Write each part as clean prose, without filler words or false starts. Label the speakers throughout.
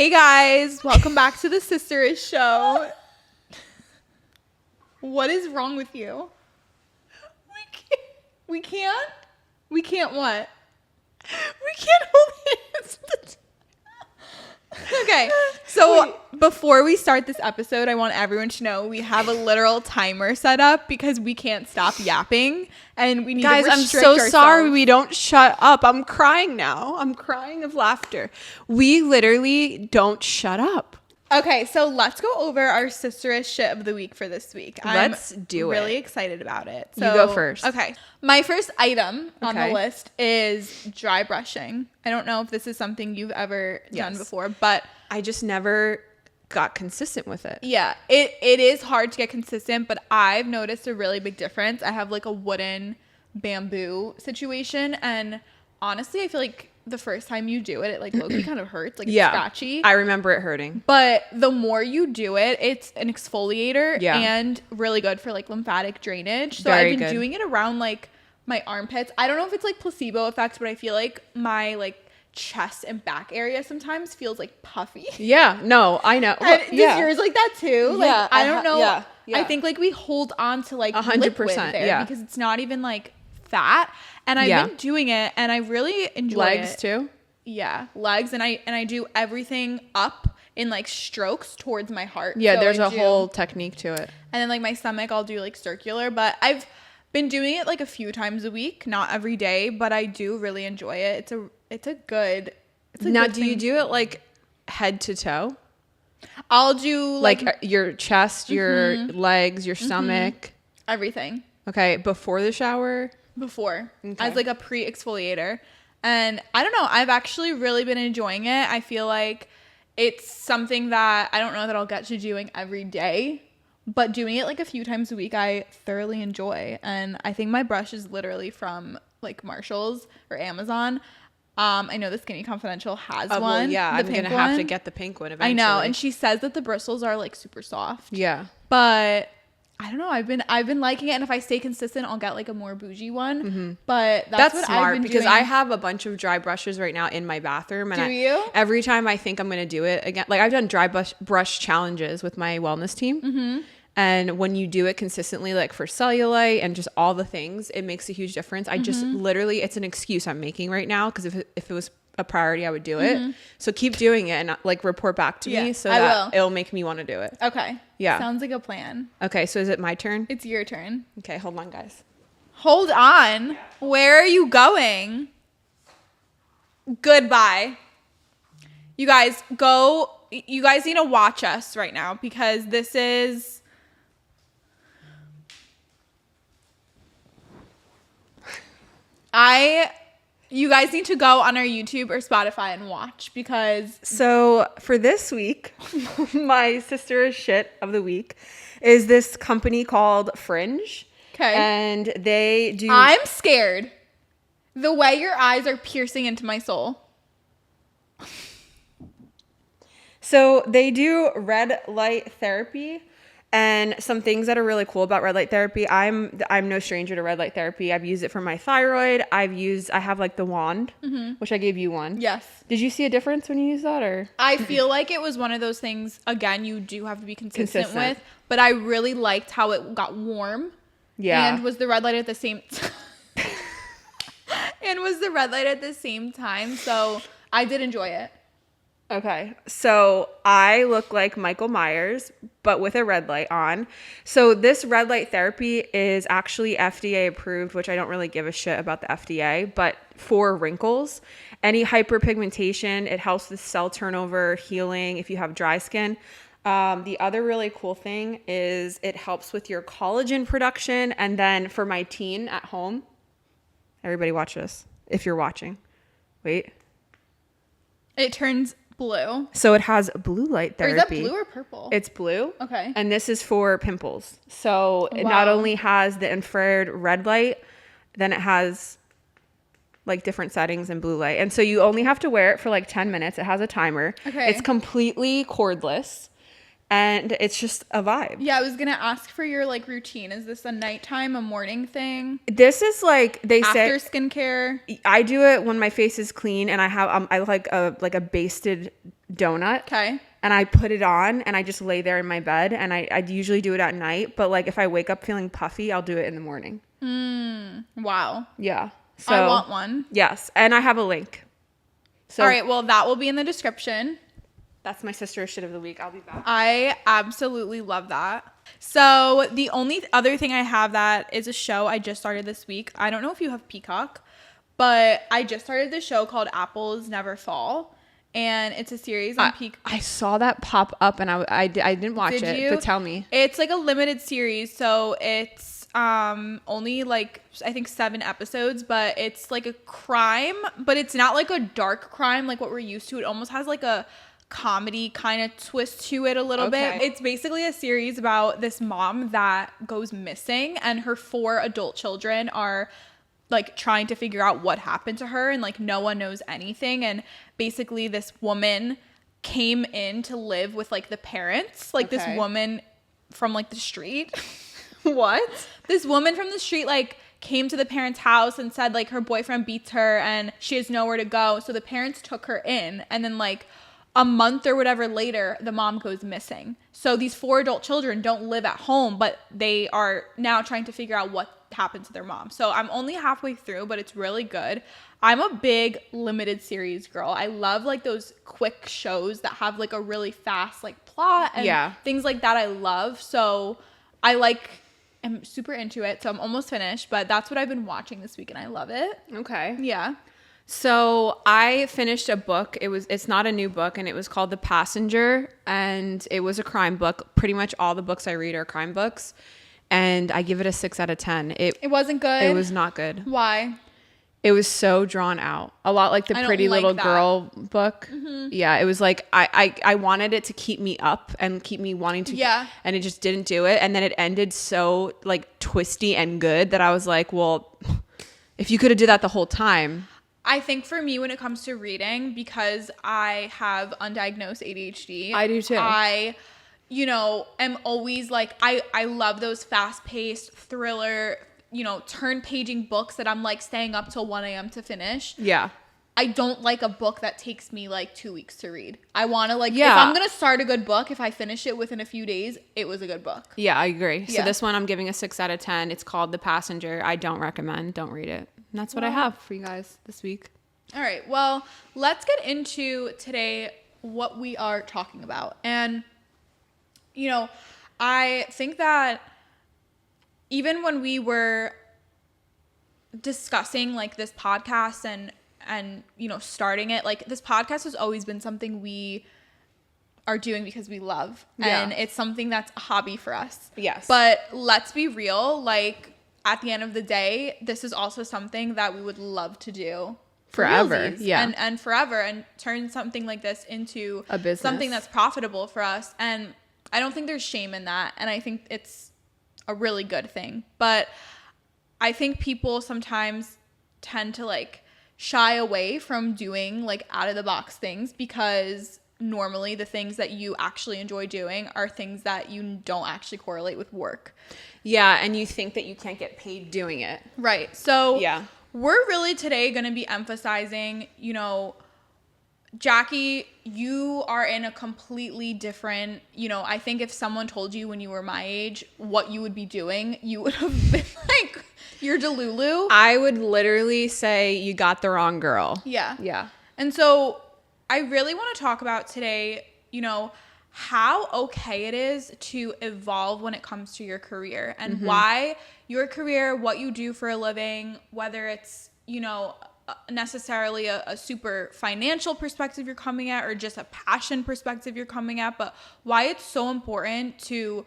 Speaker 1: Hey guys, welcome back to the Sisterish Show. What is wrong with you? We can't? We can't what?
Speaker 2: We can't hold hands.
Speaker 1: Okay, so before we start this episode, I want everyone to know we have a literal timer set up because we can't stop yapping and we need
Speaker 2: Guys,
Speaker 1: to
Speaker 2: I'm
Speaker 1: restrict
Speaker 2: so
Speaker 1: ourselves.
Speaker 2: sorry we don't shut up. I'm crying now. I'm crying of laughter. We literally don't shut up.
Speaker 1: Okay, so let's go over our Sisterish shit of the week for this week.
Speaker 2: Let's do
Speaker 1: I'm
Speaker 2: it.
Speaker 1: really excited about it.
Speaker 2: You go first.
Speaker 1: Okay. My first item on the
Speaker 2: Okay.
Speaker 1: list is dry brushing. I don't know if this is something you've ever done
Speaker 2: Yes.
Speaker 1: before, but
Speaker 2: I just never got consistent with it.
Speaker 1: yeah, it is hard to get consistent, but I've noticed a really big difference. I have like a wooden bamboo situation, and honestly, I feel like the first time you do it, it like low-key kind of hurts, like it's scratchy.
Speaker 2: I remember it hurting.
Speaker 1: But the more you do it, it's an exfoliator
Speaker 2: Yeah.
Speaker 1: and really good for like lymphatic drainage. So
Speaker 2: Very
Speaker 1: I've been
Speaker 2: good.
Speaker 1: doing it around like my armpits. I don't know if it's like placebo effect, but I feel like my like chest and back area sometimes feels like puffy.
Speaker 2: Yeah, no, I know.
Speaker 1: And
Speaker 2: yeah.
Speaker 1: does yours like that too? Like
Speaker 2: Yeah,
Speaker 1: I don't know.
Speaker 2: yeah.
Speaker 1: I think like we hold on to like
Speaker 2: 100%,
Speaker 1: liquid there
Speaker 2: yeah.
Speaker 1: because it's not even like fat. And I've
Speaker 2: Yeah.
Speaker 1: been doing it and I really enjoy
Speaker 2: Legs
Speaker 1: it.
Speaker 2: too.
Speaker 1: Yeah, legs, and I do everything up in like strokes towards my heart.
Speaker 2: Yeah,
Speaker 1: So
Speaker 2: there's
Speaker 1: I
Speaker 2: a
Speaker 1: do-
Speaker 2: whole technique to it.
Speaker 1: and then like my stomach I'll do like circular, but I've been doing it like a few times a week, not every day, but I do really enjoy it. It's a good
Speaker 2: Now,
Speaker 1: good
Speaker 2: do you
Speaker 1: thing.
Speaker 2: do it like head to toe?
Speaker 1: I'll do
Speaker 2: Like your chest, your legs, your
Speaker 1: Mm-hmm.
Speaker 2: stomach?
Speaker 1: everything
Speaker 2: Okay, before the shower?
Speaker 1: before
Speaker 2: Okay.
Speaker 1: as like a pre-exfoliator. And I don't know, I've actually really been enjoying it. I feel like it's something that I don't know that I'll get to doing every day, but doing it like a few times a week I thoroughly enjoy. And I think my brush is literally from like Marshall's or Amazon. I know the Skinny Confidential has one.
Speaker 2: Well, yeah,
Speaker 1: the
Speaker 2: I'm
Speaker 1: pink
Speaker 2: going to have to
Speaker 1: one.
Speaker 2: get the pink one
Speaker 1: I
Speaker 2: eventually.
Speaker 1: know, and she says that the bristles are like super soft.
Speaker 2: Yeah.
Speaker 1: But I don't know. I've been liking it, and if I stay consistent, I'll get like a more bougie one. But that's what
Speaker 2: smart
Speaker 1: I've been
Speaker 2: because
Speaker 1: doing.
Speaker 2: I have a bunch of dry brushes right now in my bathroom. And
Speaker 1: Do you?
Speaker 2: Every time I think I'm going to do it again, like I've done dry brush challenges with my wellness team. Mm-hmm. And when you do it consistently, like for cellulite and just all the things, it makes a huge difference. I just literally, it's an excuse I'm making right now because if it was a priority, I would do it. So keep doing it and like report back to
Speaker 1: Yeah,
Speaker 2: me so
Speaker 1: I
Speaker 2: that
Speaker 1: will.
Speaker 2: it'll make me want to do it.
Speaker 1: Okay.
Speaker 2: Yeah.
Speaker 1: Sounds like a plan.
Speaker 2: Okay, so is it my turn?
Speaker 1: It's your turn.
Speaker 2: Okay, hold on, guys.
Speaker 1: Hold on. Where are you going? Goodbye. You guys go. You guys need to watch us right now because this is. You guys need to go on our YouTube or Spotify and watch because
Speaker 2: So for this week, my sister's shit of the week is this company called Fringe.
Speaker 1: Okay.
Speaker 2: And they do.
Speaker 1: I'm scared. The way your eyes are piercing into my soul.
Speaker 2: So they do red light therapy. And some things that are really cool about red light therapy. I'm no stranger to red light therapy. I've used it for my thyroid. I have like the wand, which I gave you one.
Speaker 1: Yes.
Speaker 2: Did you see a difference when you used that, or?
Speaker 1: I feel like it was one of those things, again, you do have to be consistent
Speaker 2: Consistent.
Speaker 1: with, but I really liked how it got warm.
Speaker 2: Yeah.
Speaker 1: And was the red light at the same time. So I did enjoy it.
Speaker 2: Okay, so I look like Michael Myers, but with a red light on. So this red light therapy is actually FDA approved, which I don't really give a shit about the FDA, but for wrinkles, any hyperpigmentation, it helps with cell turnover, healing if you have dry skin. The other really cool thing is it helps with your collagen production. And then for my teen at home, everybody watch this if you're watching. Wait.
Speaker 1: It turns blue.
Speaker 2: So it has blue light
Speaker 1: Or
Speaker 2: therapy.
Speaker 1: is that blue or purple?
Speaker 2: It's blue.
Speaker 1: Okay.
Speaker 2: And this is for pimples. So it
Speaker 1: Wow.
Speaker 2: not only has the infrared red light, then it has like different settings in blue light. And so you only have to wear it for like 10 minutes. It has a timer.
Speaker 1: Okay.
Speaker 2: It's completely cordless. And it's just a vibe.
Speaker 1: Yeah, I was going to ask for your like routine. Is this a nighttime, a morning thing?
Speaker 2: This is like they
Speaker 1: After
Speaker 2: say
Speaker 1: skincare?
Speaker 2: I do it when my face is clean and I have I like a basted donut.
Speaker 1: Okay.
Speaker 2: And I put it on and I just lay there in my bed, and I usually do it at night. But like if I wake up feeling puffy, I'll do it in the morning.
Speaker 1: Wow.
Speaker 2: Yeah. So
Speaker 1: I want one.
Speaker 2: Yes. And I have a link. So
Speaker 1: All right. Well, that will be in the description.
Speaker 2: that's my sister's shit of the week. I'll be back.
Speaker 1: I absolutely love that. So the only other thing I have that is a show I just started this week. I don't know if you have Peacock, but I just started this show called Apples Never Fall. And it's a series on Peacock.
Speaker 2: I saw that pop up and I didn't watch
Speaker 1: Did
Speaker 2: it,
Speaker 1: you?
Speaker 2: but tell me.
Speaker 1: It's like a limited series. So it's only like I think 7 episodes, but it's like a crime, but it's not like a dark crime like what we're used to. It almost has like a comedy kind of twist to it a little bit. It's basically a series about this mom that goes missing, and her 4 adult children are like trying to figure out what happened to her, and like no one knows anything. And basically this woman came in to live with like the parents, like this woman from like the street.
Speaker 2: What?
Speaker 1: This woman from the street like came to the parents' house and said like her boyfriend beats her and she has nowhere to go. So the parents took her in, and then like a month or whatever later, the mom goes missing. So these 4 adult children don't live at home, but they are now trying to figure out what happened to their mom. So I'm only halfway through, but it's really good. I'm a big limited series girl. I love like those quick shows that have like a really fast like plot and things like that I love. So I'm super into it. So I'm almost finished, but that's what I've been watching this week and I love it.
Speaker 2: Okay.
Speaker 1: Yeah.
Speaker 2: So I finished a book. It's not a new book, and it was called The Passenger, and it was a crime book. Pretty much all the books I read are crime books, and I give it a 6 out of 10.
Speaker 1: It wasn't good.
Speaker 2: It was not good.
Speaker 1: Why?
Speaker 2: It was so drawn out. A lot like the Pretty Little Girl book. Mm-hmm. Yeah, it was like I wanted it to keep me up and keep me wanting to.
Speaker 1: Yeah.
Speaker 2: And it just didn't do it. And then it ended so like twisty and good that I was like, well, if you could have did that the whole time.
Speaker 1: I think for me, when it comes to reading, because I have undiagnosed ADHD.
Speaker 2: I do too.
Speaker 1: I am always like, I love those fast-paced thriller, turn-paging books that I'm like staying up till 1 a.m. to finish.
Speaker 2: Yeah.
Speaker 1: I don't like a book that takes me like 2 weeks to read. I want to like, if I'm going to start a good book, if I finish it within a few days, it was a good book.
Speaker 2: Yeah, I agree. So this one I'm giving a 6 out of 10. It's called The Passenger. I don't recommend. Don't read it. And that's what I have for you guys this week.
Speaker 1: All right. Well, let's get into today what we are talking about. And, I think that even when we were discussing like this podcast and starting it, like this podcast has always been something we are doing because we love. Yeah. And it's something that's a hobby for us.
Speaker 2: Yes.
Speaker 1: But let's be real, like at the end of the day, this is also something that we would love to do
Speaker 2: forever. Yeah.
Speaker 1: And forever, and turn something like this into
Speaker 2: a business,
Speaker 1: something that's profitable for us. And I don't think there's shame in that. And I think it's a really good thing. But I think people sometimes tend to like shy away from doing like out of the box things, because normally the things that you actually enjoy doing are things that you don't actually correlate with work.
Speaker 2: Yeah, and you think that you can't get paid doing it.
Speaker 1: Right. So
Speaker 2: yeah,
Speaker 1: we're really today going to be emphasizing, Jackie, you are in a completely different, I think if someone told you when you were my age what you would be doing, you would have been like, you're Delulu.
Speaker 2: I would literally say you got the wrong girl.
Speaker 1: Yeah.
Speaker 2: Yeah.
Speaker 1: And so I really want to talk about today, how okay it is to evolve when it comes to your career, and why your career, what you do for a living, whether it's, necessarily a super financial perspective you're coming at or just a passion perspective you're coming at, but why it's so important to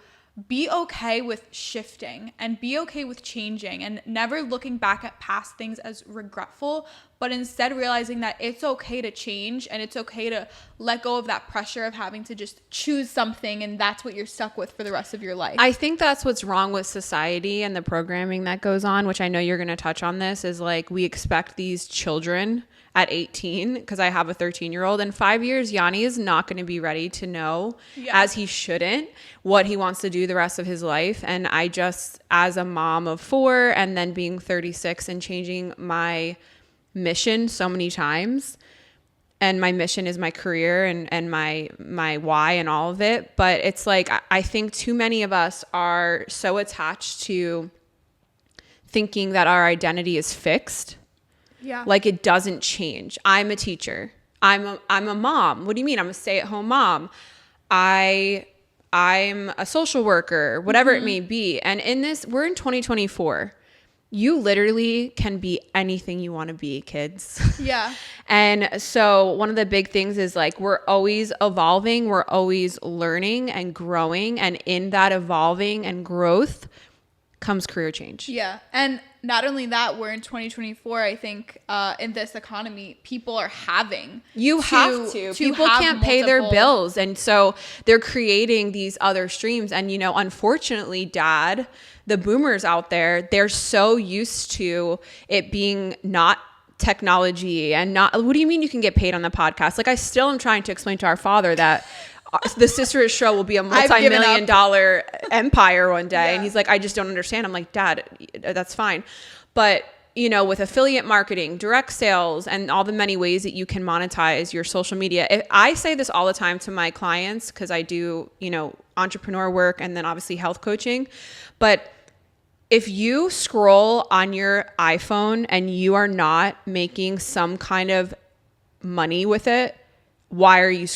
Speaker 1: be okay with shifting and be okay with changing and never looking back at past things as regretful, but instead realizing that it's okay to change and it's okay to let go of that pressure of having to just choose something and that's what you're stuck with for the rest of your life.
Speaker 2: I think that's what's wrong with society and the programming that goes on, which I know you're going to touch on this, is like we expect these children at 18, because I have a 13-year-old. In 5 years, Yanni is not going to be ready to know, as he shouldn't, what he wants to do the rest of his life. And I just, as a mom of 4 and then being 36 and changing my mission so many times, and my mission is my career and my why and all of it. But it's like, I think too many of us are so attached to thinking that our identity is fixed.
Speaker 1: Yeah.
Speaker 2: Like it doesn't change. I'm a teacher. I'm a mom. What do you mean? I'm a stay-at-home mom. I'm a social worker, whatever it may be. And in this, we're in 2024. You literally can be anything you want to be, kids.
Speaker 1: Yeah.
Speaker 2: And so one of the big things is like, we're always evolving. We're always learning and growing. And in that evolving and growth comes career change.
Speaker 1: Yeah. And not only that, we're in 2024. I think in this economy, people are having
Speaker 2: have to. People can't pay their bills. And so they're creating these other streams. And, you know, unfortunately, Dad, the boomers out there, they're so used to it being not technology and not, what do you mean you can get paid on the podcast? Like, I still am trying to explain to our father that the Sisterhood show will be a multi-million-dollar empire one day. Yeah. And he's like, I just don't understand. I'm like, Dad, that's fine. But, you know, with affiliate marketing, direct sales, and all the many ways that you can monetize your social media. I say this all the time to my clients because I do, you know, entrepreneur work and then obviously health coaching. But if you scroll on your iPhone and you are not making some kind of money with it, why are you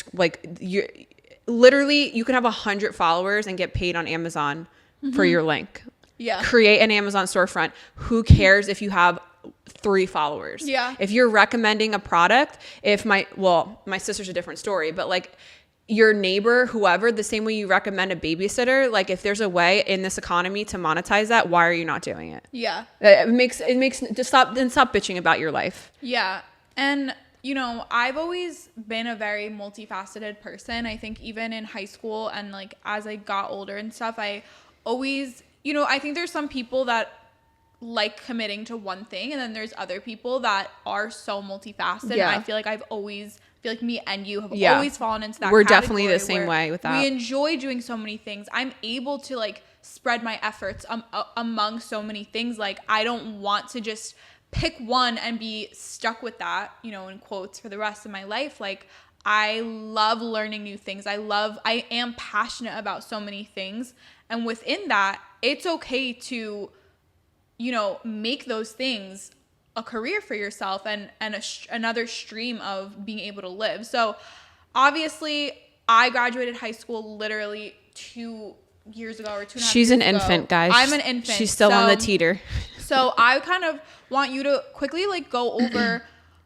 Speaker 2: literally, you can have 100 followers and get paid on Amazon for your link.
Speaker 1: Yeah.
Speaker 2: Create an Amazon storefront. Who cares if you have 3 followers?
Speaker 1: Yeah.
Speaker 2: If you're recommending a product, my sister's a different story, but like your neighbor, whoever, the same way you recommend a babysitter, like if there's a way in this economy to monetize that, why are you not doing it?
Speaker 1: Yeah.
Speaker 2: It makes just stop bitching about your life.
Speaker 1: Yeah. And you know, I've always been a very multifaceted person. I think even in high school and like as I got older and stuff, I always, you know, I think there's some people that like committing to one thing, and then there's other people that are so multifaceted. Yeah. And I feel like me and you have always fallen into that.
Speaker 2: We're definitely the same way with that.
Speaker 1: We enjoy doing so many things. I'm able to like spread my efforts among so many things. Like I don't want to just pick one and be stuck with that, you know, in quotes, for the rest of my life. Like I love learning new things. I am passionate about so many things. And within that, it's okay to, you know, make those things a career for yourself and another stream of being able to live. So obviously I graduated high school literally 2 years ago or 2.5 years ago.
Speaker 2: She's an infant, guys.
Speaker 1: I'm an infant.
Speaker 2: She's still on the teeter.
Speaker 1: So I kind of want you to quickly like go over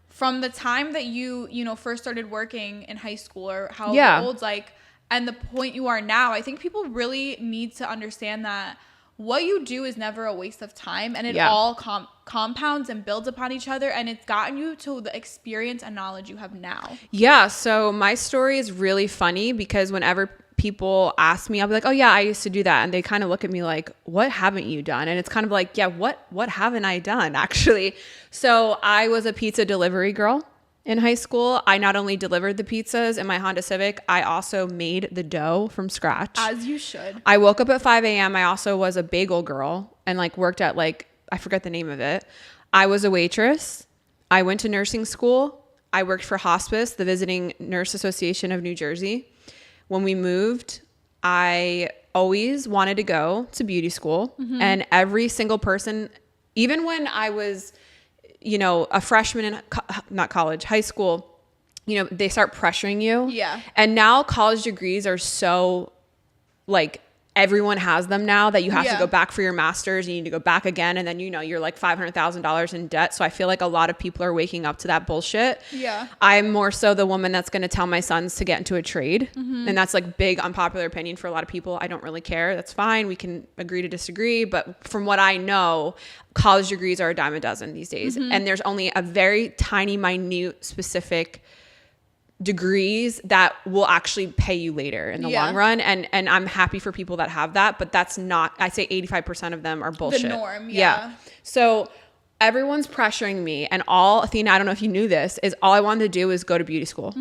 Speaker 1: from the time that you know, first started working in high school or however old, like, and the point you are now. I think people really need to understand that what you do is never a waste of time, and it all compounds and builds upon each other, and it's gotten you to the experience and knowledge you have now. Yeah.
Speaker 2: So my story is really funny because whenever people ask me, I'll be like, oh yeah, I used to do that. And they kind of look at me like, what haven't you done? And it's kind of like, yeah, what haven't I done actually? So I was a pizza delivery girl in high school. I not only delivered the pizzas in my Honda Civic, I also made the dough from scratch.
Speaker 1: As you should.
Speaker 2: I woke up at 5 a.m. I also was a bagel girl and like worked at like, I forget the name of it. I was a waitress. I went to nursing school. I worked for hospice, the Visiting Nurse Association of New Jersey. When we moved, I always wanted to go to beauty school. And every single person, even when I was, you know, a freshman in high school, you know, they start pressuring you.
Speaker 1: Yeah.
Speaker 2: And now college degrees are so like, everyone has them now that you have to go back for your master's. You need to go back again. And then, you know, you're like $500,000 in debt. So I feel like a lot of people are waking up to that bullshit.
Speaker 1: Yeah.
Speaker 2: I'm more so the woman that's going to tell my sons to get into a trade. And that's like big unpopular opinion for a lot of people. I don't really care. That's fine. We can agree to disagree. But from what I know, college degrees are a dime a dozen these days. And there's only a very tiny, minute, specific degrees that will actually pay you later in the long run. And I'm happy for people that have that, but that's not, I say 85% of them are bullshit.
Speaker 1: The norm. Yeah.
Speaker 2: So everyone's pressuring me, and all, Athena, I don't know if you knew this, is all I wanted to do is go to beauty school.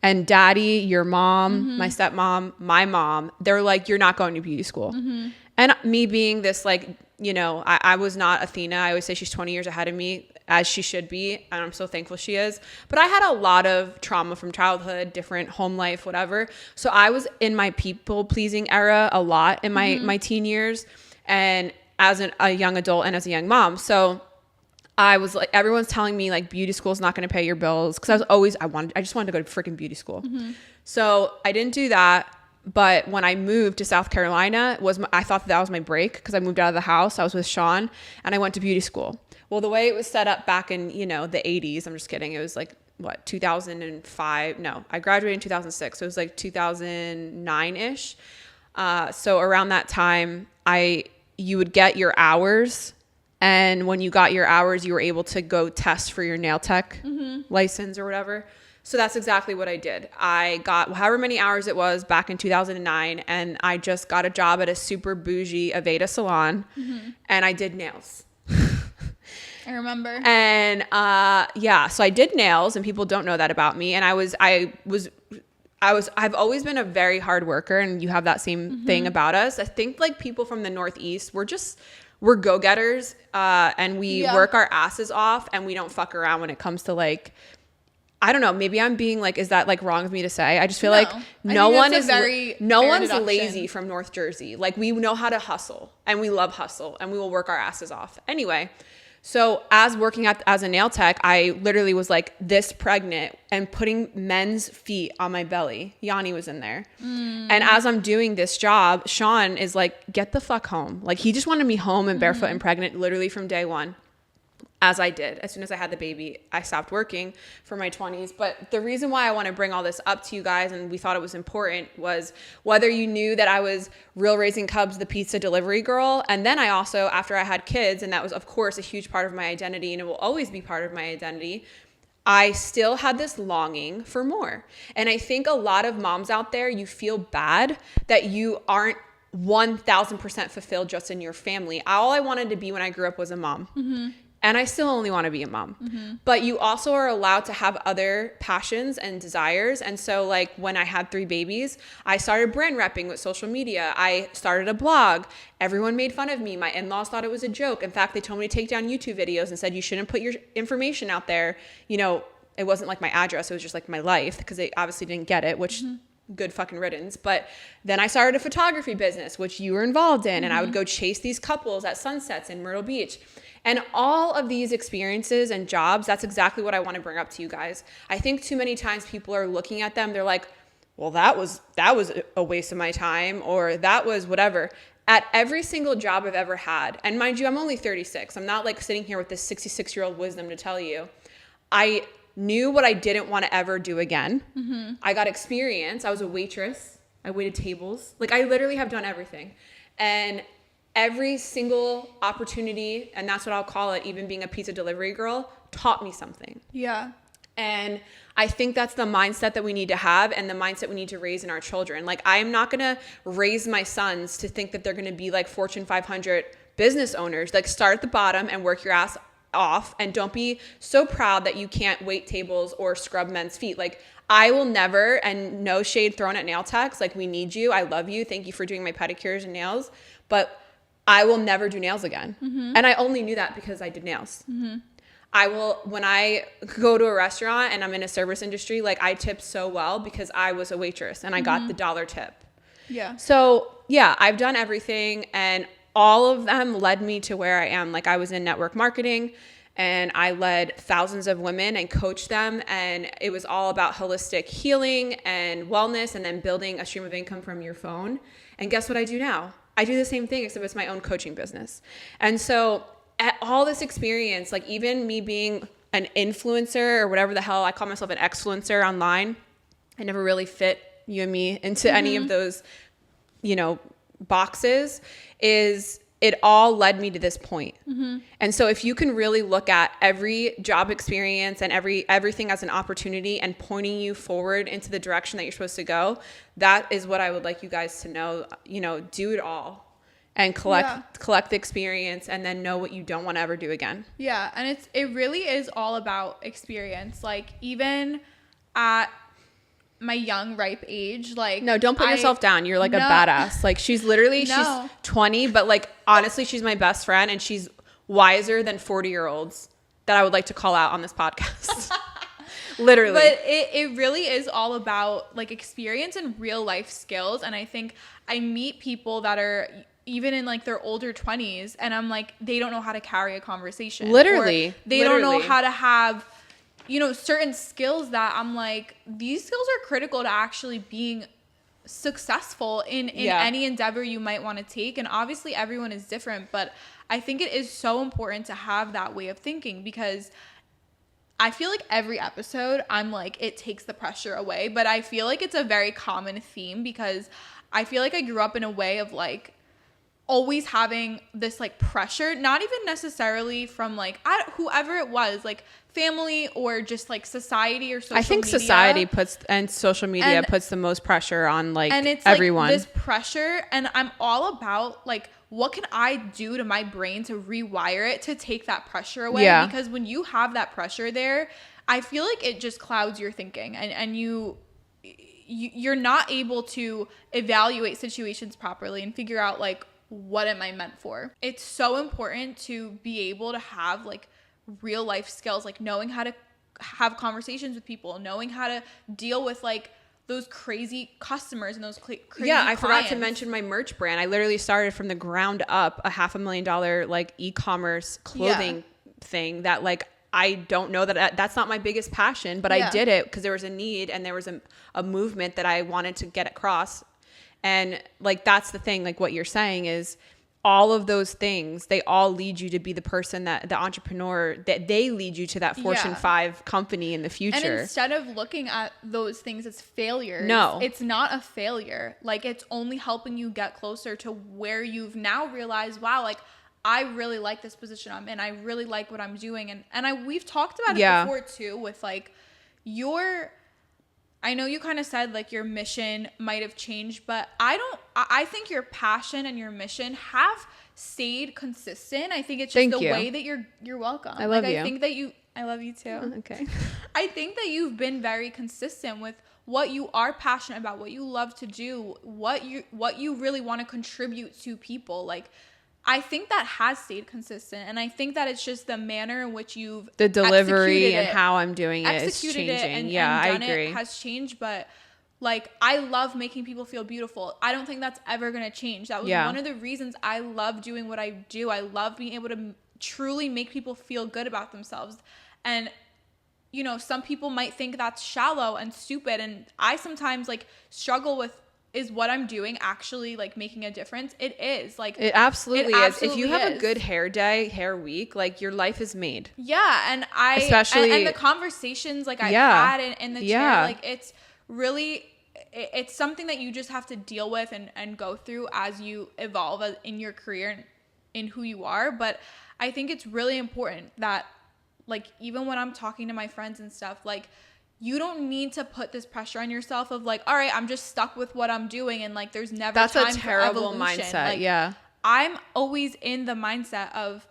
Speaker 2: And daddy, your mom, my stepmom, my mom, they're like, you're not going to beauty school. And me being this like, you know, I was not Athena. I always say she's 20 years ahead of me. as she should be, and I'm so thankful she is. But I had a lot of trauma from childhood, different home life, whatever. So I was in my people pleasing era a lot in my teen years, and as a young adult and as a young mom. So I was like, everyone's telling me like beauty school is not going to pay your bills, because I just wanted to go to freaking beauty school. So I didn't do that. But when I moved to South Carolina, I thought that was my break, because I moved out of the house. I was with Sean, and I went to beauty school. Well, the way it was set up back in, the 80s, I'm just kidding. It was like, 2005? No, I graduated in 2006. So it was like 2009-ish. So around that time, you would get your hours. And when you got your hours, you were able to go test for your nail tech license or whatever. So that's exactly what I did. I got however many hours it was back in 2009, and I just got a job at a super bougie Aveda salon, and I did nails.
Speaker 1: I remember.
Speaker 2: And so I did nails, and people don't know that about me. And I've always been a very hard worker, and you have that same thing about us. I think like people from the Northeast, we're go-getters, and we work our asses off, and we don't fuck around when it comes to like, I don't know, maybe I'm being like, is that like wrong of me to say? I just feel like no one's lazy from North Jersey. Like, we know how to hustle, and we love hustle, and we will work our asses off. Anyway, so as working as a nail tech, I literally was like this pregnant and putting men's feet on my belly. Yanni was in there. And as I'm doing this job, Sean is like, get the fuck home. Like, he just wanted me home and barefoot and pregnant literally from day one. As I did. As soon as I had the baby, I stopped working for my 20s. But the reason why I want to bring all this up to you guys, and we thought it was important, was whether you knew that I was Real Raising Cubs, the pizza delivery girl. And then I also, after I had kids, and that was, of course, a huge part of my identity, and it will always be part of my identity, I still had this longing for more. And I think a lot of moms out there, you feel bad that you aren't 1,000% fulfilled just in your family. All I wanted to be when I grew up was a mom. And I still only want to be a mom. But you also are allowed to have other passions and desires. And so like when I had 3 babies, I started brand repping with social media. I started a blog. Everyone made fun of me. My in-laws thought it was a joke. In fact, they told me to take down YouTube videos and said, you shouldn't put your information out there. It wasn't like my address. It was just like my life, because they obviously didn't get it, which good fucking riddance. But then I started a photography business, which you were involved in. And I would go chase these couples at sunsets in Myrtle Beach. And all of these experiences and jobs, that's exactly what I want to bring up to you guys. I think too many times people are looking at them, they're like, well, that was a waste of my time, or that was whatever. At every single job I've ever had, and mind you, I'm only 36. I'm not like sitting here with this 66-year-old wisdom to tell you. I knew what I didn't want to ever do again. I got experience. I was a waitress. I waited tables. Like, I literally have done everything. And every single opportunity, and that's what I'll call it, even being a pizza delivery girl, taught me something.
Speaker 1: Yeah.
Speaker 2: And I think that's the mindset that we need to have, and the mindset we need to raise in our children. Like, I am not going to raise my sons to think that they're going to be like Fortune 500 business owners. Like, start at the bottom and work your ass off, and don't be so proud that you can't wait tables or scrub men's feet. Like, I will never, and no shade thrown at nail techs, like, we need you. I love you. Thank you for doing my pedicures and nails. But I will never do nails again. And I only knew that because I did nails. I will, when I go to a restaurant and I'm in a service industry, like, I tip so well because I was a waitress and I got the dollar tip.
Speaker 1: Yeah.
Speaker 2: So yeah, I've done everything, and all of them led me to where I am. Like, I was in network marketing, and I led thousands of women and coached them. And it was all about holistic healing and wellness, and then building a stream of income from your phone. And guess what I do now? I do the same thing, except it's my own coaching business. And so at all this experience, like, even me being an influencer or whatever the hell, I call myself an exfluencer online. I never really fit you and me into any of those, boxes. It all led me to this point. And so if you can really look at every job experience and everything as an opportunity and pointing you forward into the direction that you're supposed to go, that is what I would like you guys to know. Do it all and collect the experience, and then know what you don't want to ever do again.
Speaker 1: Yeah. And it really is all about experience. Like, even at my young, ripe age, like,
Speaker 2: no, don't put yourself down. You're like a badass. Like, she's 20, but like, honestly, she's my best friend, and she's wiser than 40-year-olds that I would like to call out on this podcast. Literally.
Speaker 1: But it really is all about like experience and real life skills. And I think I meet people that are even in like their older 20s and I'm like, they don't know how to carry a conversation.
Speaker 2: Literally.
Speaker 1: Or they don't know how to have, you know, certain skills that I'm like, these skills are critical to actually being successful in any endeavor you might want to take. And obviously everyone is different, but I think it is so important to have that way of thinking, because I feel like every episode I'm like, it takes the pressure away, but I feel like it's a very common theme, because I feel like I grew up in a way of like always having this like pressure, not even necessarily from like whoever it was, like family or just like society or social media. I think
Speaker 2: society puts and social media puts the most pressure on like
Speaker 1: and it's
Speaker 2: everyone.
Speaker 1: Like this pressure, and I'm all about like, what can I do to my brain to rewire it to take that pressure away?
Speaker 2: Yeah.
Speaker 1: Because when you have that pressure there, I feel like it just clouds your thinking, and you're not able to evaluate situations properly and figure out like, what am I meant for? It's so important to be able to have like real life skills, like knowing how to have conversations with people, knowing how to deal with like those crazy customers and those crazy
Speaker 2: I
Speaker 1: clients.
Speaker 2: forgot to mention my merch brand. I literally started from the ground up, a $500,000 like e-commerce clothing thing that like, I don't know that's not my biggest passion, but I did it because there was a need and there was a movement that I wanted to get across. And like, that's the thing, like what you're saying is all of those things, they all lead you to be the person that the entrepreneur, that they lead you to that Fortune 5 company in the future.
Speaker 1: And instead of looking at those things as failures,
Speaker 2: no,
Speaker 1: it's not a failure. Like, it's only helping you get closer to where you've now realized, wow, like I really like this position I'm in. I really like what I'm doing. And we've talked about it before too, with like I know you kind of said like your mission might have changed, but I think your passion and your mission have stayed consistent. I think it's just way that you're welcome.
Speaker 2: I love you.
Speaker 1: I love you too.
Speaker 2: Oh, okay.
Speaker 1: I think that you've been very consistent with what you are passionate about, what you love to do, what you really want to contribute to people. Like, I think that has stayed consistent, and I think that it's just the manner in which you've
Speaker 2: the delivery and how I'm doing it is changing.
Speaker 1: And
Speaker 2: I
Speaker 1: agree.
Speaker 2: It
Speaker 1: has changed, but like, I love making people feel beautiful. I don't think that's ever going to change. That was one of the reasons I love doing what I do. I love being able to truly make people feel good about themselves. And you know, some people might think that's shallow and stupid, and I sometimes like struggle with, is what I'm doing actually like making a difference? It is. Like,
Speaker 2: it absolutely is. If you have a good hair week, like your life is made.
Speaker 1: Yeah. And especially and the conversations like I had in the chair, like it's really, it's something that you just have to deal with and go through as you evolve in your career and in who you are. But I think it's really important that like, even when I'm talking to my friends and stuff, like, you don't need to put this pressure on yourself of like, all right, I'm just stuck with what I'm doing, and like there's never time for evolution. That's a terrible mindset.
Speaker 2: Like,
Speaker 1: I'm always in the mindset of,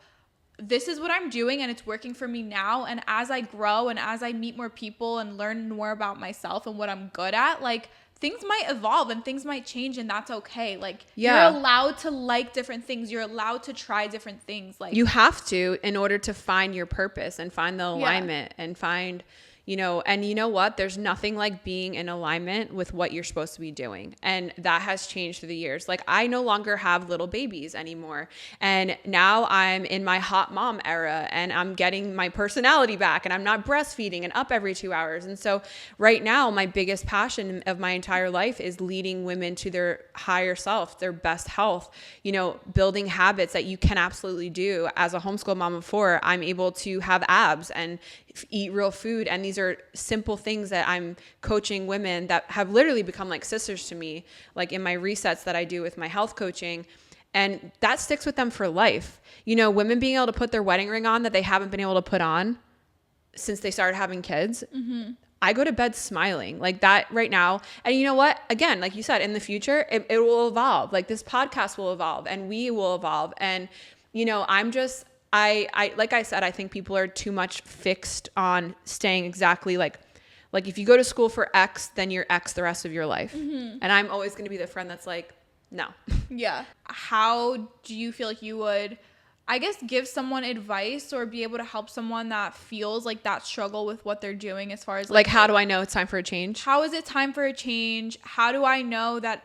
Speaker 1: this is what I'm doing and it's working for me now, and as I grow and as I meet more people and learn more about myself and what I'm good at, like things might evolve and things might change, and that's okay. Like, you're allowed to like different things. You're allowed to try different things. Like,
Speaker 2: you have to, in order to find your purpose and find the alignment and find, you know, and you know what? There's nothing like being in alignment with what you're supposed to be doing. And that has changed through the years. Like, I no longer have little babies anymore. And now I'm in my hot mom era, and I'm getting my personality back, and I'm not breastfeeding and up every 2 hours. And so right now, my biggest passion of my entire life is leading women to their higher self, their best health, you know, building habits that you can absolutely do. As a homeschool mom of 4, I'm able to have abs and eat real food, and these are simple things that I'm coaching women that have literally become like sisters to me, like in my resets that I do with my health coaching, and that sticks with them for life. You know, women being able to put their wedding ring on that they haven't been able to put on since they started having kids. Mm-hmm. I go to bed smiling like that right now. And you know what? Again, like you said, in the future, it will evolve. Like, this podcast will evolve, and we will evolve. And, you know, I like I said, I think people are too much fixed on staying exactly like if you go to school for X, then you're X the rest of your life. Mm-hmm. And I'm always going to be the friend that's like, no.
Speaker 1: Yeah. How do you feel like you would I guess, give someone advice or be able to help someone that feels like that struggle with what they're doing, as far as
Speaker 2: Like, how do I know it's time for a change?
Speaker 1: how is it time for a change? How do I know that,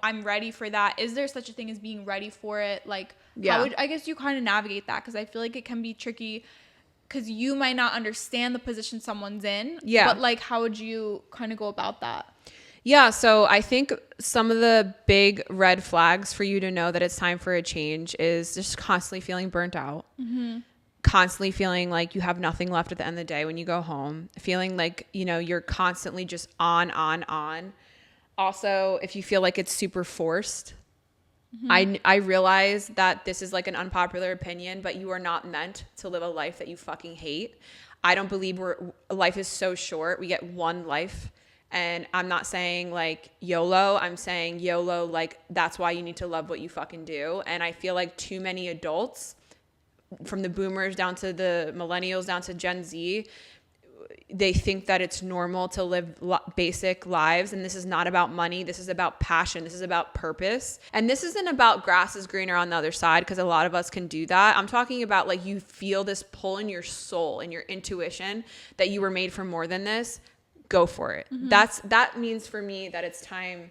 Speaker 1: I'm ready for that? Is there such a thing as being ready for it? Like,
Speaker 2: Yeah.
Speaker 1: how would, I guess you kind of navigate that? Because I feel like it can be tricky because you might not understand the position someone's in.
Speaker 2: Yeah.
Speaker 1: But like, how would you kind of go about that?
Speaker 2: Yeah, so I think some of the big red flags for you to know that it's time for a change is just constantly feeling burnt out, constantly feeling like you have nothing left at the end of the day when you go home, feeling like, you're constantly just on. Also, if you feel like it's super forced, I realize that this is like an unpopular opinion, but you are not meant to live a life that you fucking hate. I don't believe life is so short. We get one life. And I'm not saying like YOLO. I'm saying YOLO like that's why you need to love what you fucking do. And I feel like too many adults, from the boomers down to the millennials down to Gen Z, they think that it's normal to live basic lives. And this is not about money. This is about passion. This is about purpose. And this isn't about grass is greener on the other side, because a lot of us can do that. I'm talking about like you feel this pull in your soul and your intuition that you were made for more than this. Go for it. That means for me that it's time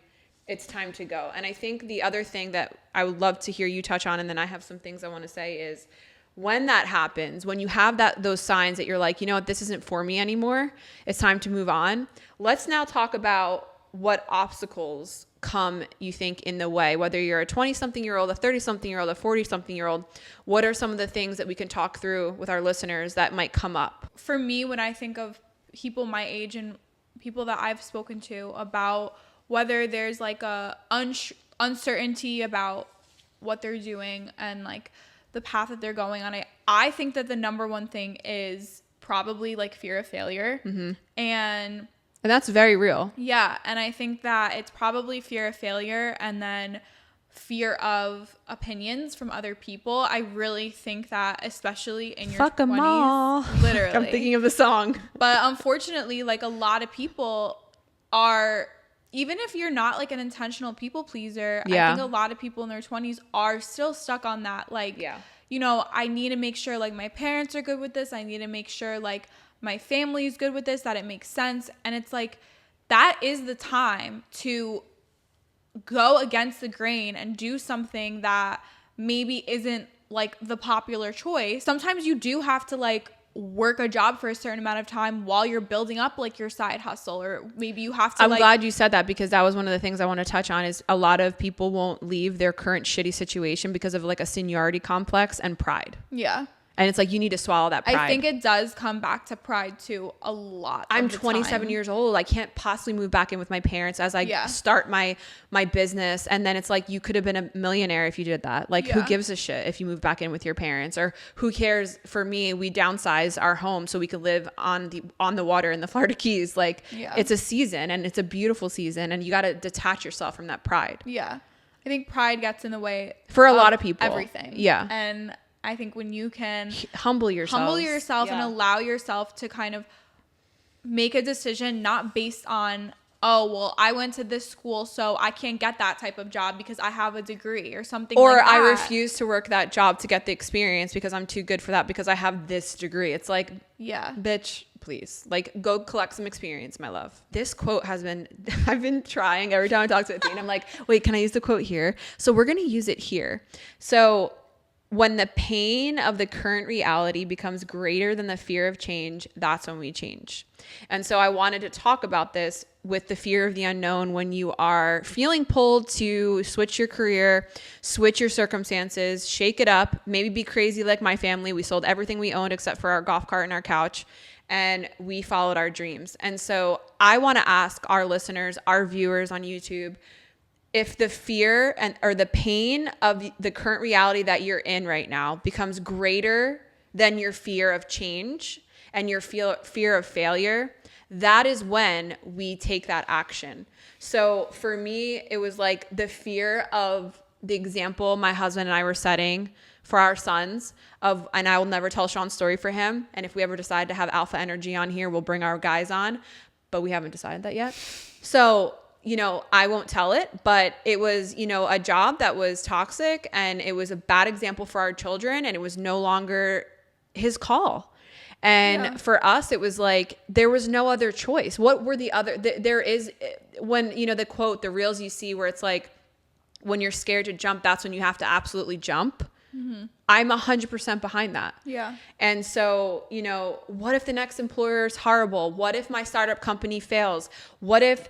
Speaker 2: to go. And I think the other thing that I would love to hear you touch on, and then I have some things I want to say, is when that happens, when you have those signs that you're like, you know what, this isn't for me anymore, it's time to move on. Let's now talk about what obstacles come, you think, in the way, whether you're a 20-something-year-old, a 30-something-year-old, a 40-something-year-old. What are some of the things that we can talk through with our listeners that might come up?
Speaker 1: For me, when I think of people my age and people that I've spoken to about whether there's like a uncertainty about what they're doing and like the path that they're going on, I think that the number one thing is probably like fear of failure. And
Speaker 2: that's very real.
Speaker 1: Yeah. And I think that it's probably fear of failure and then fear of opinions from other people. I really think that, especially in your 20s,
Speaker 2: 'em all.
Speaker 1: Literally.
Speaker 2: I'm thinking of the song.
Speaker 1: But unfortunately, like a lot of people are, even if you're not like an intentional people pleaser, I think a lot of people in their 20s are still stuck on that. Like, I need to make sure like my parents are good with this. I need to make sure like my family is good with this, that it makes sense. And it's like, that is the time to go against the grain and do something that maybe isn't like the popular choice. Sometimes you do have to like work a job for a certain amount of time while you're building up like your side hustle, or maybe you have to.
Speaker 2: I'm glad you said that, because that was one of the things I want to touch on. Is a lot of people won't leave their current shitty situation because of like a seniority complex and pride.
Speaker 1: Yeah.
Speaker 2: And it's like, you need to swallow that pride.
Speaker 1: I think it does come back to pride too a lot.
Speaker 2: I'm 27 years old. I can't possibly move back in with my parents as I start my business. And then it's like, you could have been a millionaire if you did that. Like, who gives a shit if you move back in with your parents? Or who cares? For me, we downsized our home so we could live on the water in the Florida Keys. Like, it's a season, and it's a beautiful season, and you got to detach yourself from that pride.
Speaker 1: Yeah. I think pride gets in the way
Speaker 2: for a lot of people.
Speaker 1: Everything.
Speaker 2: Yeah.
Speaker 1: And I think when you can
Speaker 2: humble yourself
Speaker 1: and allow yourself to kind of make a decision not based on, oh, well, I went to this school, so I can't get that type of job because I have a degree or something
Speaker 2: or
Speaker 1: like that.
Speaker 2: I refuse to work that job to get the experience because I'm too good for that because I have this degree. It's like, bitch, please, like, go collect some experience, my love. This quote has been, I've been trying every time I talk to Athena. I'm like, wait, can I use the quote here? So we're going to use it here. So when the pain of the current reality becomes greater than the fear of change, that's when we change. And so I wanted to talk about this with the fear of the unknown. When you are feeling pulled to switch your career, switch your circumstances, shake it up, maybe be crazy like my family. We sold everything we owned except for our golf cart and our couch, and we followed our dreams. And so I want to ask our listeners, our viewers on YouTube, if the fear or the pain of the current reality that you're in right now becomes greater than your fear of change and your fear of failure, that is when we take that action. So for me, it was like the fear of the example my husband and I were setting for our sons and I will never tell Sean's story for him. And if we ever decide to have alpha energy on here, we'll bring our guys on, but we haven't decided that yet. So I won't tell it, but it was, a job that was toxic, and it was a bad example for our children, and it was no longer his call. And for us, it was like, there was no other choice. What were the other, there is, when, the quote, the reels you see where it's like, when you're scared to jump, that's when you have to absolutely jump. Mm-hmm. I'm 100% behind that.
Speaker 1: Yeah.
Speaker 2: And so, what if the next employer is horrible? What if my startup company fails? What if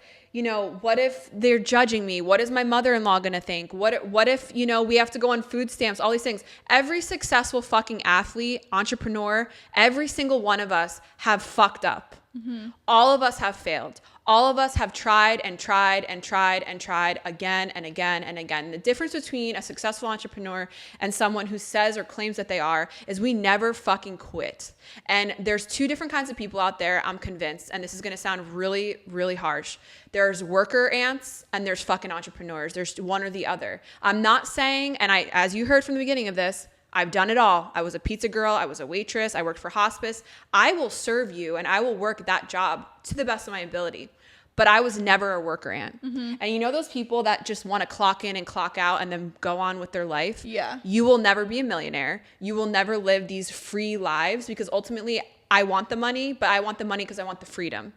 Speaker 2: they're judging me? What is my mother-in-law going to think? What if, we have to go on food stamps, all these things. Every successful fucking athlete, entrepreneur, every single one of us have fucked up. Mm-hmm. All of us have failed. All of us have tried and tried and tried and tried again and again and again. The difference between a successful entrepreneur and someone who says or claims that they are is we never fucking quit. And there's two different kinds of people out there, I'm convinced, and this is going to sound really, really harsh. There's worker ants and there's fucking entrepreneurs. There's one or the other. I'm not saying, and as you heard from the beginning of this, I've done it all. I was a pizza girl. I was a waitress. I worked for hospice. I will serve you and I will work that job to the best of my ability. But I was never a worker ant. Mm-hmm. And those people that just want to clock in and clock out and then go on with their life?
Speaker 1: Yeah.
Speaker 2: You will never be a millionaire. You will never live these free lives, because ultimately I want the money, but I want the money because I want the freedom.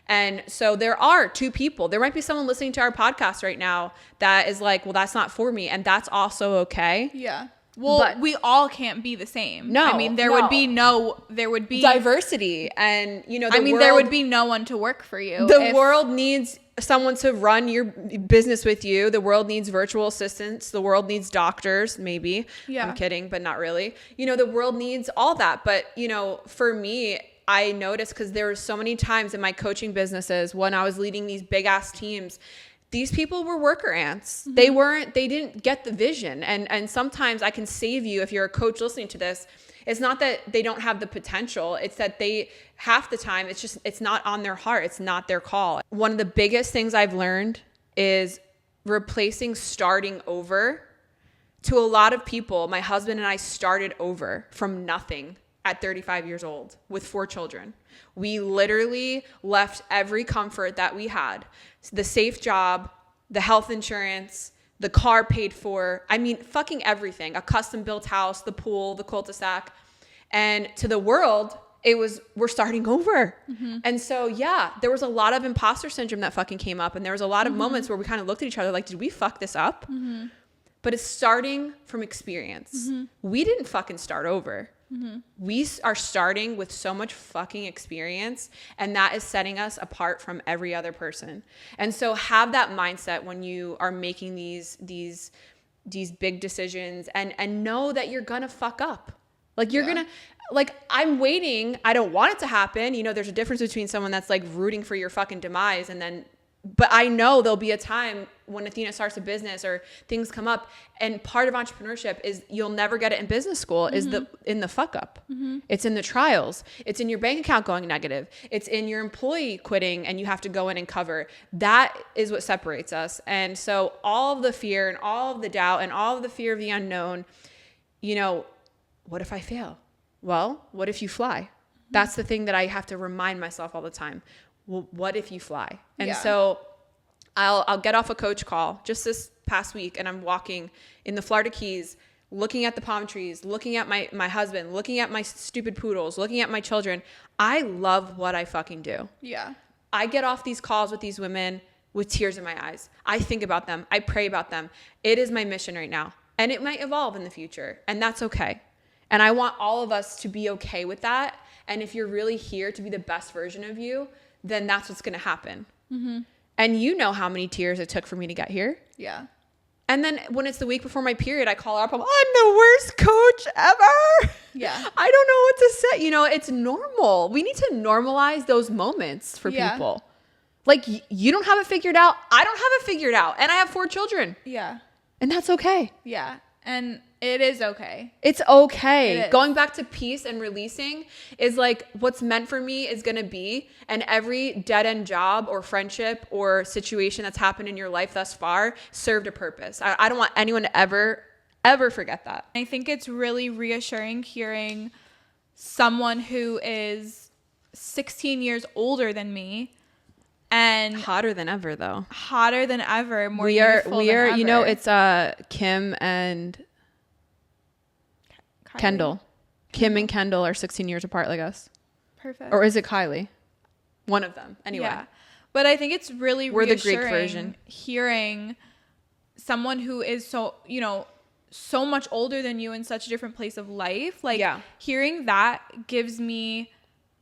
Speaker 2: And so there are two people. There might be someone listening to our podcast right now that is like, well, that's not for me. And that's also okay.
Speaker 1: Yeah. Well, but we all can't be the same.
Speaker 2: No,
Speaker 1: I mean, there would be
Speaker 2: diversity, and
Speaker 1: there would be no one to work for you.
Speaker 2: The world needs someone to run your business with you. The world needs virtual assistants. The world needs doctors, maybe. Yeah. I'm kidding, but not really. The world needs all that. But, for me, I noticed, because there were so many times in my coaching businesses when I was leading these big ass teams, these people were worker ants. Mm-hmm. They didn't get the vision. And sometimes I can save you if you're a coach listening to this. It's not that they don't have the potential. It's that half the time, it's not on their heart. It's not their call. One of the biggest things I've learned is replacing starting over. To a lot of people, my husband and I started over from nothing at 35 years old with 4 children. We literally left every comfort that we had. The safe job, the health insurance, the car paid for. I mean, fucking everything. A custom built house, the pool, the cul-de-sac. And to the world, we're starting over. Mm-hmm. And so, there was a lot of imposter syndrome that fucking came up. And there was a lot of moments where we kind of looked at each other like, did we fuck this up? Mm-hmm. But it's starting from experience. Mm-hmm. We didn't fucking start over. Mm-hmm. We are starting with so much fucking experience, and that is setting us apart from every other person. And so have that mindset when you are making these big decisions, and know that you're gonna fuck up. Like you're gonna, like, I'm waiting. I don't want it to happen. There's a difference between someone that's like rooting for your fucking demise but I know there'll be a time when Athena starts a business or things come up, and part of entrepreneurship is you'll never get it in business school. Mm-hmm. Is in the fuck up. Mm-hmm. It's in the trials. It's in your bank account going negative. It's in your employee quitting and you have to go in and cover. That is what separates us. And so all of the fear and all of the doubt and all of the fear of the unknown, what if I fail? Well, what if you fly? Mm-hmm. That's the thing that I have to remind myself all the time. Well, what if you fly? And so I'll get off a coach call just this past week, and I'm walking in the Florida Keys, looking at the palm trees, looking at my husband, looking at my stupid poodles, looking at my children. I love what I fucking do. Yeah. I get off these calls with these women with tears in my eyes. I think about them. I pray about them. It is my mission right now, and it might evolve in the future, and that's okay. And I want all of us to be okay with that. And if you're really here to be the best version of you, then that's what's going to happen. Mm-hmm. And how many tears it took for me to get here. Yeah. And then when it's the week before my period, I call her up. I'm the worst coach ever. Yeah. I don't know what to say. It's normal. We need to normalize those moments for people. Like, you don't have it figured out. I don't have it figured out. And I have 4 children. Yeah. And that's okay.
Speaker 1: Yeah. And it is okay.
Speaker 2: It's okay. It is. Going back to peace and releasing is like what's meant for me is going to be. And every dead end job or friendship or situation that's happened in your life thus far served a purpose. I don't want anyone to ever forget that.
Speaker 1: I think it's really reassuring hearing someone who is 16 years older than me and
Speaker 2: Hotter than ever, though.
Speaker 1: hotter than ever, more
Speaker 2: We are,
Speaker 1: youthful than ever.
Speaker 2: you know, it's Kim and
Speaker 1: Kylie?
Speaker 2: Kendall. Kim and Kendall are 16 years apart like us.
Speaker 1: Perfect.
Speaker 2: Or is it Kylie? One of them. Anyway.
Speaker 1: Yeah. But I think it's really
Speaker 2: We're the Greek
Speaker 1: reassuring
Speaker 2: version.
Speaker 1: hearing someone who is so, you know, so much older than you in such a different place of life. Like, hearing that gives me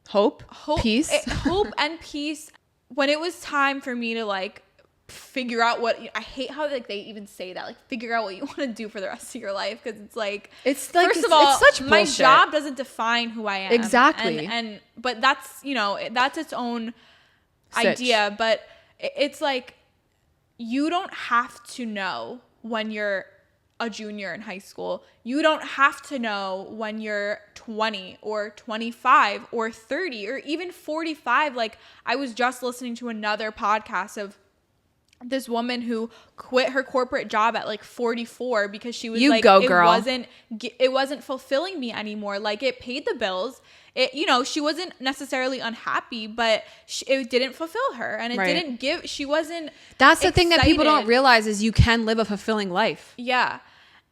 Speaker 2: hope, peace.
Speaker 1: Hope and peace. When it was time for me to, like, figure out what, I hate how, like, they even say that, like, figure out what you want to do for the rest of your life, because it's like, first of all,
Speaker 2: it's such
Speaker 1: my
Speaker 2: bullshit.
Speaker 1: job doesn't define who I am.
Speaker 2: Exactly.
Speaker 1: But that's, you know, that's its own idea. But it's like, you don't have to know when you're a junior in high school. You don't have to know when you're 20 or 25 or 30 or even 45. Like, I was just listening to another podcast of this woman who quit her corporate job at like 44 because she was it wasn't fulfilling me anymore. Like, it paid the bills. It, you know, she wasn't necessarily unhappy, but it didn't fulfill her, and she wasn't.
Speaker 2: That's the thing that people don't realize, is you can live a fulfilling life.
Speaker 1: Yeah.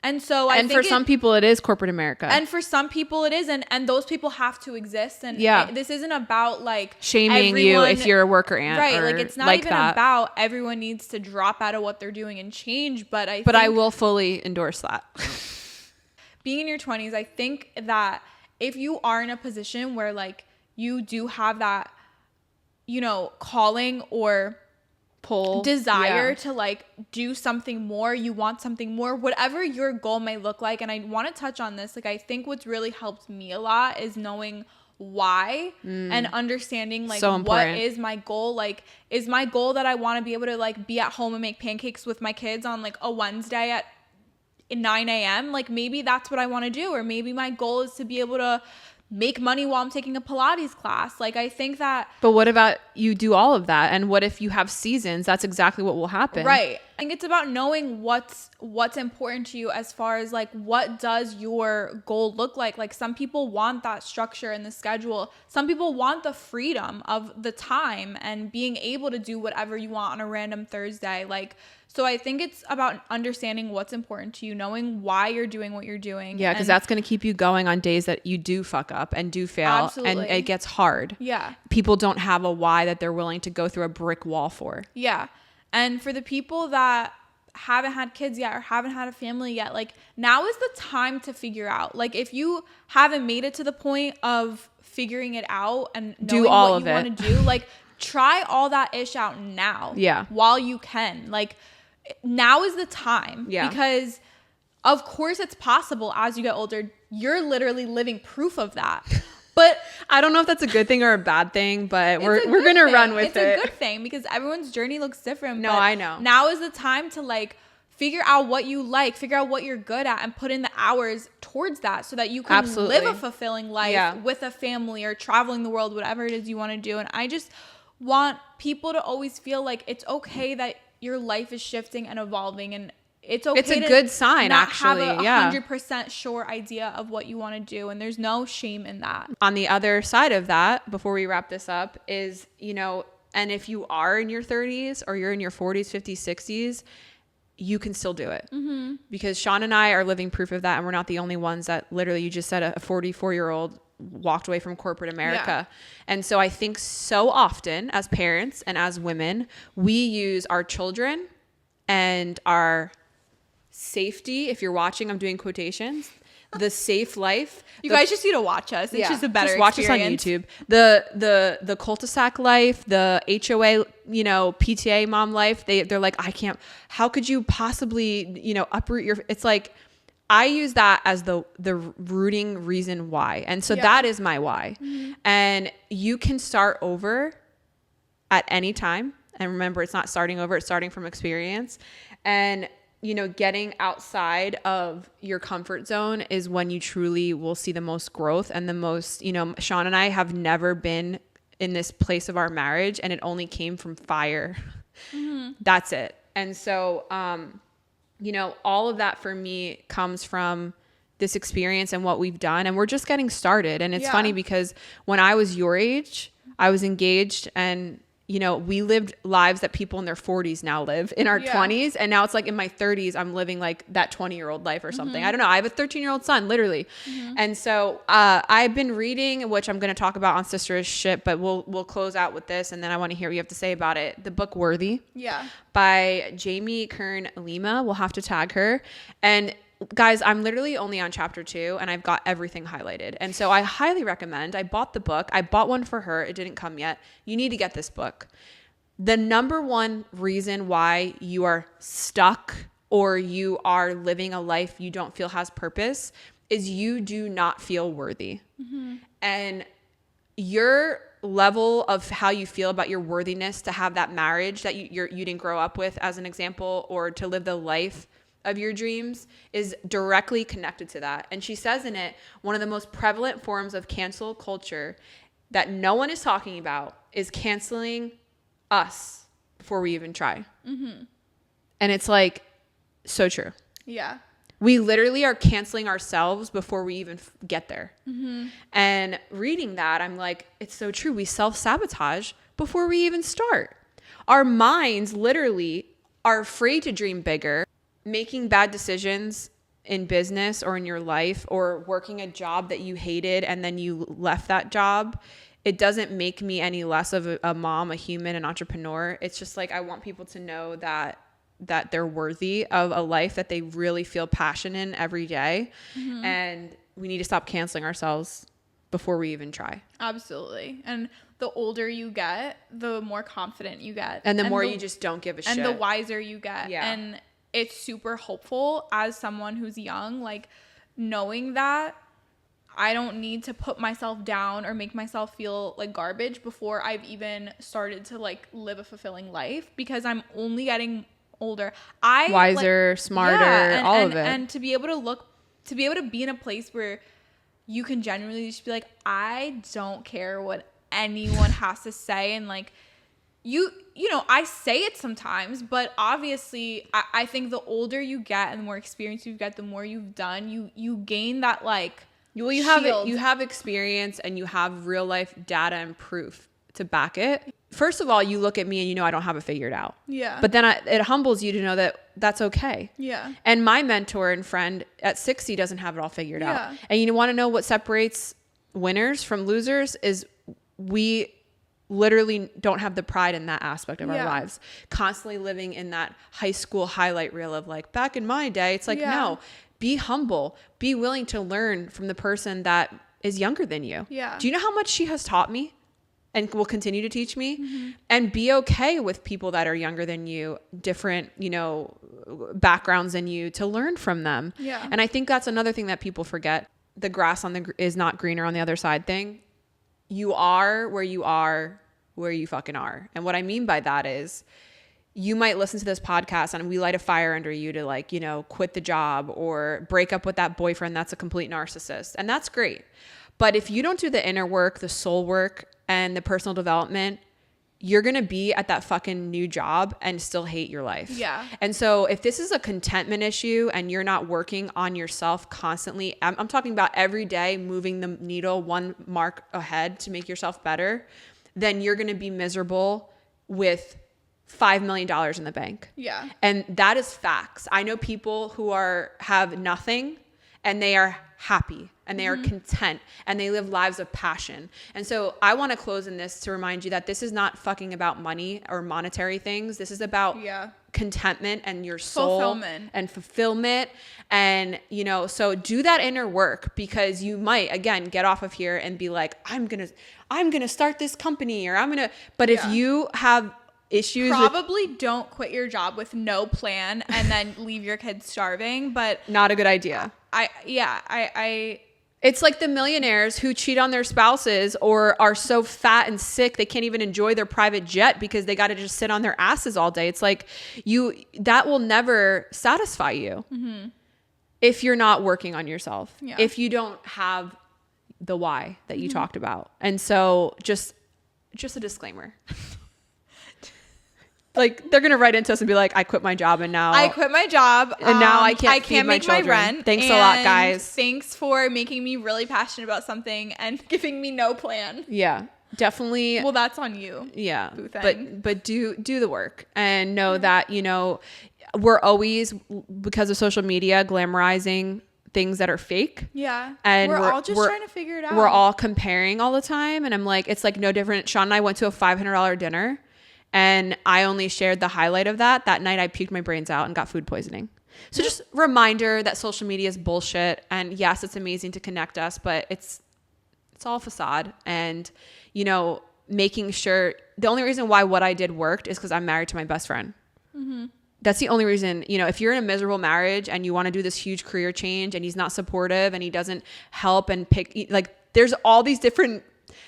Speaker 1: And so I think
Speaker 2: for some people it is corporate America.
Speaker 1: And for some people it is, and those people have to exist. And this isn't about like
Speaker 2: shaming you if you're a worker ant.
Speaker 1: Right. Like, it's not even about everyone needs to drop out of what they're doing and change. But I
Speaker 2: will fully endorse that.
Speaker 1: Being in your 20s, I think that if you are in a position where like you do have that, you know, calling or desire to like do something more, you want something more, whatever your goal may look like. And I want to touch on this. Like, I think what's really helped me a lot is knowing why and understanding like what is my goal. Like, is my goal that I want to be able to like be at home and make pancakes with my kids on like a Wednesday at 9 a.m. Like, maybe that's what I want to do. Or maybe my goal is to be able to make money while I'm taking a Pilates class. Like, I think that.
Speaker 2: But what about you do all of that? And what if you have seasons? That's exactly what will happen.
Speaker 1: Right. I think it's about knowing what's important to you as far as like, what does your goal look like? Like, some people want that structure in the schedule. Some people want the freedom of the time and being able to do whatever you want on a random Thursday. Like, so I think it's about understanding what's important to you, knowing why you're doing what you're doing.
Speaker 2: Yeah, because that's going to keep you going on days that you do fuck up and do fail. Absolutely. And it gets hard.
Speaker 1: Yeah.
Speaker 2: People don't have a why that they're willing to go through a brick wall for.
Speaker 1: Yeah. And for the people that haven't had kids yet or haven't had a family yet, like, now is the time to figure out. Like, if you haven't made it to the point of figuring it out and knowing what you want to do, like, try all that ish out now.
Speaker 2: Yeah.
Speaker 1: While you can. Like, now is the time.
Speaker 2: Yeah.
Speaker 1: Because of course it's possible as you get older. You're literally living proof of that. But
Speaker 2: I don't know if that's a good thing or a bad thing, but we're going to run with it.
Speaker 1: It's a good thing because everyone's journey looks different.
Speaker 2: No, I know.
Speaker 1: Now is the time to like figure out what you like, figure out what you're good at, and put in the hours towards that so that you can live a fulfilling life with a family or traveling the world, whatever it is you want to do. And I just want people to always feel like it's okay that your life is shifting and evolving, and it's okay.
Speaker 2: It's a good sign, actually.
Speaker 1: Have a 100% sure idea of what you want to do, and there's no shame in that.
Speaker 2: On the other side of that, before we wrap this up, is, you know, and if you are in your 30s or you're in your 40s, 50s, 60s, you can still do it. Mm-hmm. Because Sean and I are living proof of that, and we're not the only ones that literally, you just said a 44-year-old walked away from corporate America. Yeah. And so I think so often as parents and as women, we use our children and our safety. If you're watching, I'm doing quotations. The safe life.
Speaker 1: You guys just need to watch us. It's just a better
Speaker 2: just watch
Speaker 1: experience.
Speaker 2: us on YouTube. The cul-de-sac life, the HOA, you know, PTA mom life. They're like, I can't. How could you possibly, you know, uproot your? It's like, I use that as the rooting reason why. And so that is my why. Mm-hmm. And you can start over at any time. And remember, it's not starting over, it's starting from experience. And, you know, getting outside of your comfort zone is when you truly will see the most growth and the most, you know, Sean and I have never been in this place of our marriage, and it only came from fire. Mm-hmm. That's it. And so, you know, all of that for me comes from this experience and what we've done. And we're just getting started. And it's funny because when I was your age, I was engaged and we lived lives that people in their 40s now live in our 20s. And now it's like in my 30s, I'm living like that 20-year-old life or something. I don't know. I have a 13-year-old son, literally. And so I've been reading, which I'm going to talk about on Sister's Ship, but we'll close out with this. And then I want to hear what you have to say about it. The book Worthy by Jamie Kern Lima. We'll have to tag her. And guys, I'm literally only on chapter 2 and I've got everything highlighted. And so I highly recommend. I bought the book. I bought one for her. It didn't come yet. You need to get this book. The number one reason why you are stuck or you are living a life you don't feel has purpose is you do not feel worthy. And your level of how you feel about your worthiness to have that marriage that you didn't grow up with, as an example, or to live the life of your dreams is directly connected to that. And she says in it, one of the most prevalent forms of cancel culture that no one is talking about is canceling us before we even try. And it's like so true.
Speaker 1: Yeah.
Speaker 2: We literally are canceling ourselves before we even get there. And reading that, I'm like, it's so true. We self-sabotage before we even start. Our minds literally are afraid to dream bigger. Making bad decisions in business or in your life, or working a job that you hated and then you left that job, it doesn't make me any less of a mom, a human, an entrepreneur. It's just like, I want people to know that they're worthy of a life that they really feel passion in every day. And we need to stop canceling ourselves before we even try.
Speaker 1: Absolutely. And the older you get, the more confident you get.
Speaker 2: And the more you just don't give a shit.
Speaker 1: And the wiser you get.
Speaker 2: Yeah.
Speaker 1: And it's super hopeful as someone who's young, like knowing that I don't need to put myself down or make myself feel like garbage before I've even started to like live a fulfilling life, because I'm only getting older.
Speaker 2: Wiser, smarter, all of it.
Speaker 1: And to be able to be in a place where you can genuinely just be like, I don't care what anyone has to say. And like, I say it sometimes, but obviously I think the older you get and the more experience you get, the more you've done, you gain that like,
Speaker 2: well, you have experience and you have real life data and proof to back it. First of all, you look at me and you know I don't have it figured out.
Speaker 1: Yeah.
Speaker 2: But then it humbles you to know that that's okay.
Speaker 1: Yeah.
Speaker 2: And my mentor and friend at 60 doesn't have it all figured out. And you want to know what separates winners from losers is we literally don't have the pride in that aspect of our lives. Constantly living in that high school highlight reel of like, back in my day, it's like, no, be humble, be willing to learn from the person that is younger than you.
Speaker 1: Yeah.
Speaker 2: Do you know how much she has taught me and will continue to teach me? And be okay with people that are younger than you, different, backgrounds than you, to learn from them.
Speaker 1: Yeah.
Speaker 2: And I think that's another thing that people forget. The grass is not greener on the other side thing. You are where you fucking are. And what I mean by that is you might listen to this podcast and we light a fire under you to like, quit the job or break up with that boyfriend that's a complete narcissist. And that's great. But if you don't do the inner work, the soul work, and the personal development, you're going to be at that fucking new job and still hate your life.
Speaker 1: Yeah.
Speaker 2: And so if this is a contentment issue and you're not working on yourself constantly, I'm talking about every day moving the needle one mark ahead to make yourself better, then you're going to be miserable with $5 million in the bank.
Speaker 1: Yeah.
Speaker 2: And that is facts. I know people who have nothing and they are happy and they are content and they live lives of passion. And so I want to close in this to remind you that this is not fucking about money or monetary things. This is about contentment and your soul and fulfillment. And, so do that inner work, because you might, again, get off of here and be like, I'm going to start this company, or but if you have issues,
Speaker 1: probably don't quit your job with no plan and then leave your kids starving, but
Speaker 2: not a good idea.
Speaker 1: It's
Speaker 2: like the millionaires who cheat on their spouses or are so fat and sick they can't even enjoy their private jet because they got to just sit on their asses all day. It's like that will never satisfy you if you're not working on yourself, if you don't have the why that you talked about. And so just a disclaimer. Like, they're going to write into us and be like, I quit my job and now
Speaker 1: I can't
Speaker 2: make my rent. Thanks a lot, guys.
Speaker 1: Thanks for making me really passionate about something and giving me no plan.
Speaker 2: Yeah. definitely.
Speaker 1: Well, that's on you.
Speaker 2: Yeah.
Speaker 1: Boo thing.
Speaker 2: But do the work and know that, you know, we're always, because of social media, glamorizing things that are fake.
Speaker 1: Yeah.
Speaker 2: And
Speaker 1: we're all just trying to figure it out.
Speaker 2: We're all comparing all the time. And I'm like, it's like no different. Sean and I went to a $500 dinner and I only shared the highlight of that. That night I puked my brains out and got food poisoning. So just reminder that social media is bullshit. And yes, it's amazing to connect us, but it's all facade. And, you know, making sure the only reason why what I did worked is because I'm married to my best friend. Mm-hmm. That's the only reason. You know, if you're in a miserable marriage and you want to do this huge career change and he's not supportive and he doesn't help and pick, like, there's all these different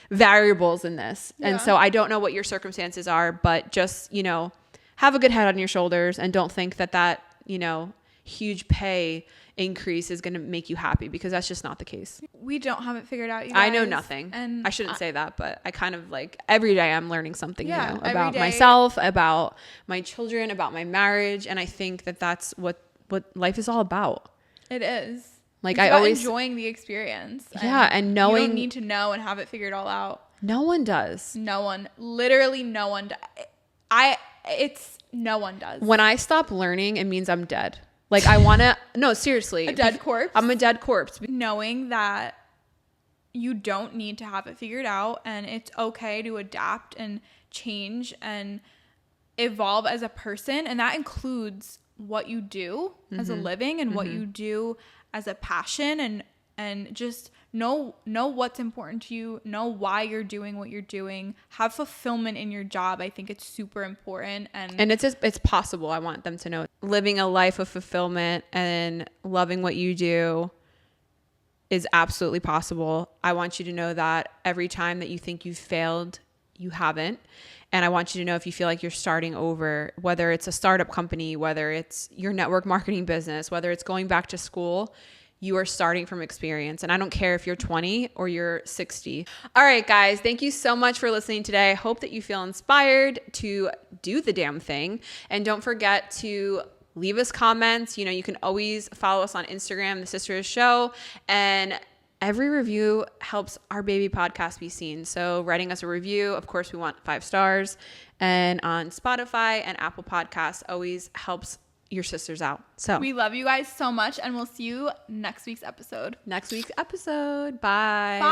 Speaker 2: variables in this. Yeah. And so I don't know what your circumstances are, but just, you know, have a good head on your shoulders and don't think that, you know, huge pay increase is going to make you happy, because that's just not the case.
Speaker 1: We don't have it figured out, you guys.
Speaker 2: I know nothing. And I shouldn't say that, but I kind of like every day I'm learning something new about
Speaker 1: day.
Speaker 2: myself, about my children, about my marriage. And I think that that's what life is all about.
Speaker 1: It is.
Speaker 2: Like,
Speaker 1: it's
Speaker 2: I
Speaker 1: about
Speaker 2: always
Speaker 1: enjoying the experience.
Speaker 2: Yeah. And knowing
Speaker 1: you don't need to know and have it figured all out.
Speaker 2: No one does.
Speaker 1: No one, literally no one does. No one does.
Speaker 2: When I stop learning, it means I'm dead. Like, I want to, no, seriously.
Speaker 1: A dead corpse?
Speaker 2: I'm a dead corpse.
Speaker 1: Knowing that you don't need to have it figured out and it's okay to adapt and change and evolve as a person. And that includes what you do as a living and what you do as a passion, and just know what's important to you, know why you're doing what you're doing, have fulfillment in your job. I think it's super important. And
Speaker 2: it's possible. I want them to know living a life of fulfillment and loving what you do is absolutely possible. I want you to know that every time that you think you've failed, you haven't. And I want you to know, if you feel like you're starting over, whether it's a startup company, whether it's your network marketing business, whether it's going back to school, you are starting from experience. And I don't care if you're 20 or you're 60. All right, guys, thank you so much for listening today. I hope that you feel inspired to do the damn thing. And don't forget to leave us comments. You know, you can always follow us on Instagram, The Sisters Show. And every review helps our baby podcast be seen. So writing us a review, of course, we want 5 stars. And on Spotify and Apple Podcasts always helps your sisters out. So
Speaker 1: we love you guys so much, and we'll see you next week's episode.
Speaker 2: Bye. Bye.